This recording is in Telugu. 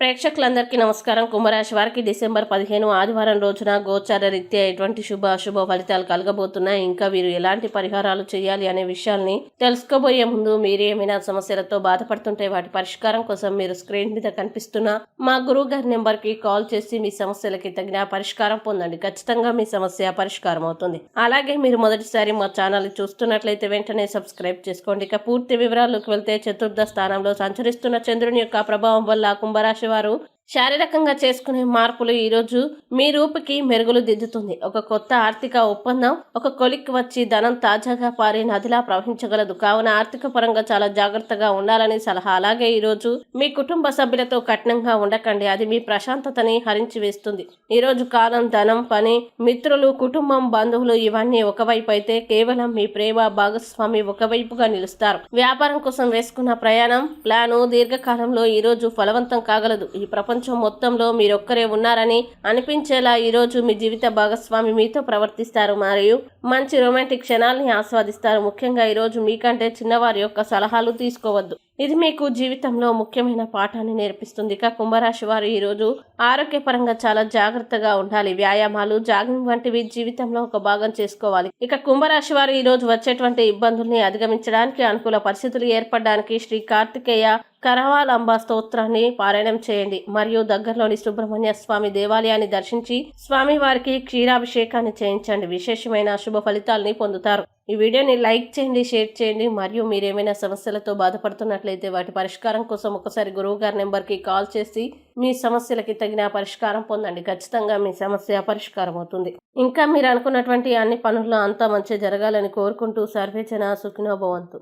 ప్రేక్షకులందరికీ నమస్కారం. కుంభరాశి వారికి డిసెంబర్ 15 ఆదివారం రోజున గోచార రీత్యా ఎటువంటి శుభ అశుభ ఫలితాలు కలగబోతున్నాయి, ఇంకా వీరు ఎలాంటి పరిహారాలు చేయాలి అనే విషయాల్ని తెలుసుకోబోయే ముందు మీరు ఏమైనా సమస్యలతో బాధపడుతుంటే వాటి పరిష్కారం కోసం మీరు స్క్రీన్ మీద కనిపిస్తున్న మా గురువు గారి నెంబర్కి కాల్ చేసి మీ సమస్యలకి తగిన పరిష్కారం పొందండి. ఖచ్చితంగా మీ సమస్య పరిష్కారం అవుతుంది. అలాగే మీరు మొదటిసారి మా ఛానల్ చూస్తున్నట్లయితే వెంటనే సబ్స్క్రైబ్ చేసుకోండి. ఇక పూర్తి వివరాల్లోకి వెళ్తే చతుర్థ స్థానంలో సంచరిస్తున్న చంద్రుని యొక్క ప్రభావం వల్ల కుంభరాశి వారు శారీరకంగా చేసుకునే మార్పులు ఈరోజు మీ రూపుకి మెరుగులు దిద్దుతుంది. ఒక కొత్త ఆర్థిక ఒప్పందం ఒక కొలిక్కి వచ్చి ధనం తాజాగా పారే నదిలా ప్రవహించగలదు. కావున ఆర్థిక పరంగా చాలా జాగ్రత్తగా ఉండాలని సలహా. అలాగే ఈరోజు మీ కుటుంబ సభ్యులతో కఠినంగా ఉండకండి, అది మీ ప్రశాంతతని హరించి వేస్తుంది. ఈరోజు కాలం, ధనం, పని, మిత్రులు, కుటుంబం, బంధువులు ఇవన్నీ ఒకవైపు అయితే కేవలం మీ ప్రేమ భాగస్వామి ఒకవైపుగా నిలుస్తారు. వ్యాపారం కోసం వేసుకున్న ప్రయాణం ప్లాను దీర్ఘకాలంలో ఈరోజు ఫలవంతం కాగలదు. ఈ ప్రపంచం మొత్తంలో మీరొక్కరే ఉన్నారని అనిపించేలా ఈరోజు మీ జీవిత భాగస్వామి మీతో ప్రవర్తిస్తారు మరియు మంచి రొమాంటిక్ క్షణాలని ఆస్వాదిస్తారు. ముఖ్యంగా ఈరోజు మీకంటే చిన్నవారి యొక్క సలహాలు తీసుకోవద్దు, ఇది మీకు జీవితంలో ముఖ్యమైన పాఠాన్ని నేర్పిస్తుంది. ఇక కుంభరాశి వారు ఈరోజు ఆరోగ్యపరంగా చాలా జాగ్రత్తగా ఉండాలి. వ్యాయామాలు, జాగింగ్ వంటివి జీవితంలో ఒక భాగం చేసుకోవాలి. ఇక కుంభరాశి వారు ఈరోజు వచ్చేటువంటి ఇబ్బందుల్ని అధిగమించడానికి, అనుకూల పరిస్థితులు ఏర్పడడానికి శ్రీ కార్తికేయ కరవాలంబ స్తోత్రాన్ని పారాయణం చేయండి మరియు దగ్గరలోని సుబ్రహ్మణ్య స్వామి దేవాలయాన్ని దర్శించి స్వామి వారికి క్షీరాభిషేకాన్ని చేయించండి. విశేషమైన శుభ ఫలితాలని పొందుతారు. ఈ వీడియోని లైక్ చేయండి, షేర్ చేయండి మరియు మీరేమైనా సమస్యలతో బాధపడుతున్నట్లయితే వాటి పరిష్కారం కోసం ఒకసారి గురువు గారి నెంబర్కి కాల్ చేసి మీ సమస్యలకి తగిన పరిష్కారం పొందండి. ఖచ్చితంగా మీ సమస్య పరిష్కారం అవుతుంది. ఇంకా మీరు అనుకున్నటువంటి అన్ని పనుల్లో అంతా మంచి జరగాలని కోరుకుంటూ సర్వేజన సుఖినో భవంతు.